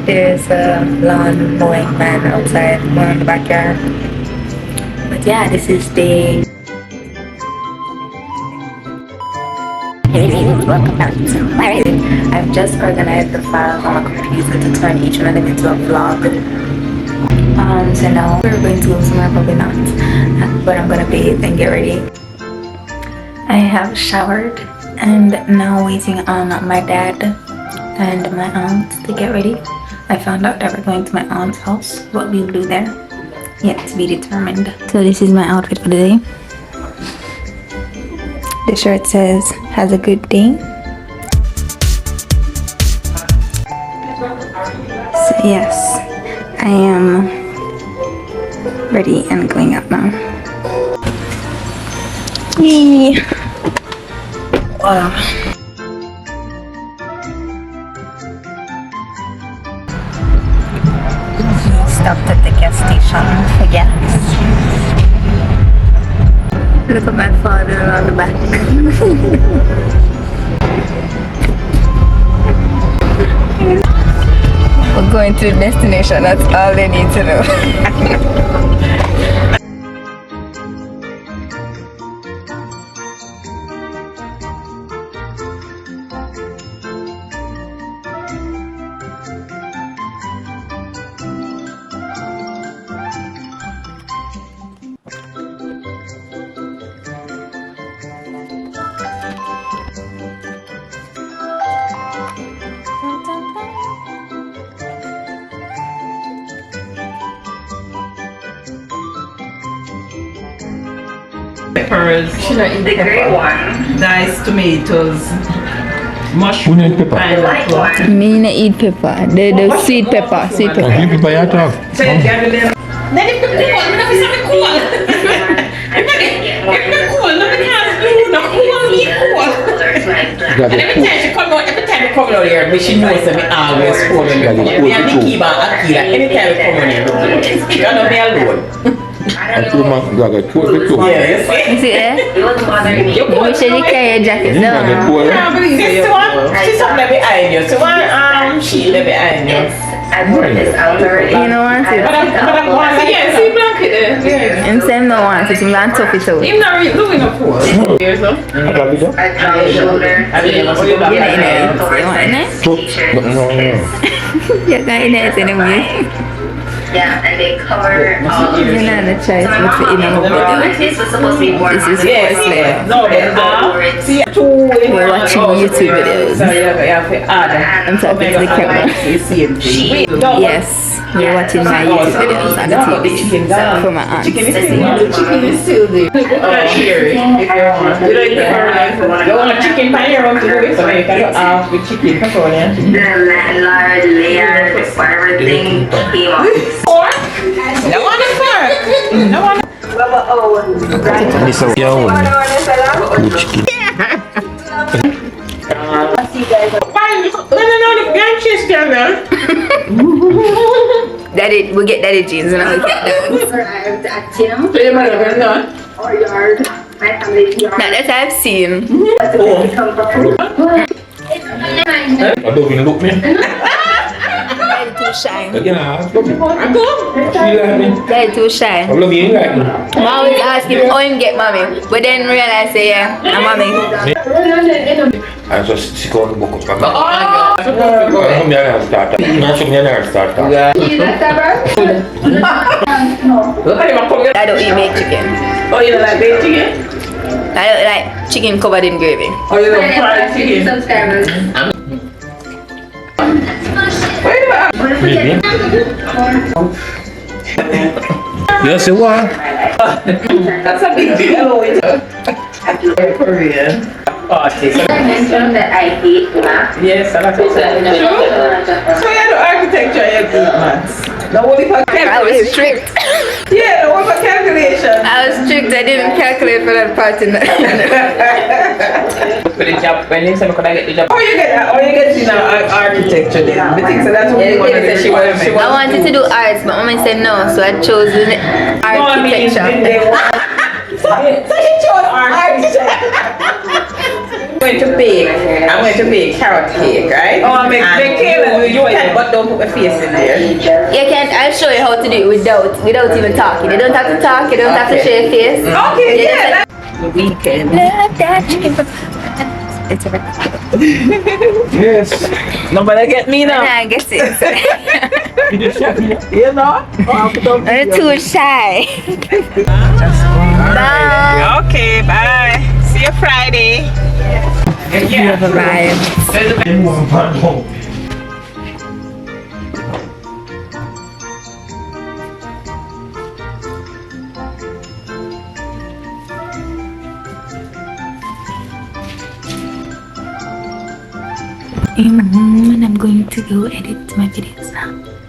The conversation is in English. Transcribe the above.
There's a lawn mowing man outside, more in the backyard. But yeah, this is the I've just organized the files on my computer to turn each one of them into a vlog. So now we're going to go somewhere, probably not, but I'm gonna bathe and get ready. I have showered and now waiting on my dad and my aunt to get ready. I found out that we're going to my aunt's house. What we'll do there, yet to be determined. So this is my outfit for the day. The shirt says, "Has a good day." So yes, I am ready and going out now. Yee. Wow. Stopped at the gas station for gas. Look at my father on the back. We're going to the destination, that's all they need to know. Peppers, The grey one. diced tomatoes, mushroom, Who need pepper? pineapple. Me not eat pepper, the sweet pepper, sweet pepper. Give pepper you talk. Every time you come out here, she knows that me always phone when you come. Me and Mickey and Akira, anytime you come on here, you don't be alone. And two man got two. Yes. You see eh? It wasn't bothering me. You should carry your jacket down. This one, she's up there behind you. So one she there behind you. I bought this out already. You know what? But I'm going to yeah, see blanket there. I'm saying no one, so I'm going to tough it out. You're not really doing a pool. Here's them. I tried the shoulder. You want in it? No. You're not in it anyway. Yeah, and they cover all of You're it. not in a choice, So my but you know mom, what my face was supposed to be more This is Yes, first yeah. layer. No, but see, two. We're watching YouTube videos. So you have to add. I'm talking to the camera. Yes, we're watching my YouTube videos on the TV for my aunt. Chicken is still there. If you want. You want a chicken pie or want to do it? So you can ask with chicken. the large layer, whatever thing came off. No one is pork. No one. This is your own. Good chicken. No, the ganches together. Daddy, we get daddy jeans and we get those. Arrived at Tim, No. our yard, my family's yard. Now that I've seen. I don't even look me. Daddy too shy. Again, I love you. She like me. Daddy too shy. I love you, you like me. I always ask him how him get mommy, but then realize say yeah, I'm mommy. I just sick on the book of I'm going to start. I don't eat baked chicken. Oh, you don't like baked chicken? I don't like chicken covered in gravy. Oh, you don't fried chicken? Subscribers. Yes, you are. That's a big deal. Korean. Artist. I mentioned that I hate math. Yes, I'm a So I never So you do architecture, you do maths. The only for I was strict. Yeah, the one for calculation. I was strict. I didn't calculate for that part in the For the job, when next time could I get the job? Oh, you get that? Oh, you get architecture then. The thing, so that's what you want to do. I wanted to do arts, but mommy said no, so I chose the architecture. So she chose architecture. going to bake. I'm going to bake carrot cake, right? Oh, make Kayla do you can, but don't put my face in there. You can. I'll show you how to do it without even talking. You don't have to talk. You don't have to show your face. Okay, yeah. The weekend. Love that chicken. It's a Yes. Nobody get me now. I guess it. You know? I'm too shy. Bye. Okay, bye. See you Friday. You have arrived. I'm home and I'm going to go edit my videos now.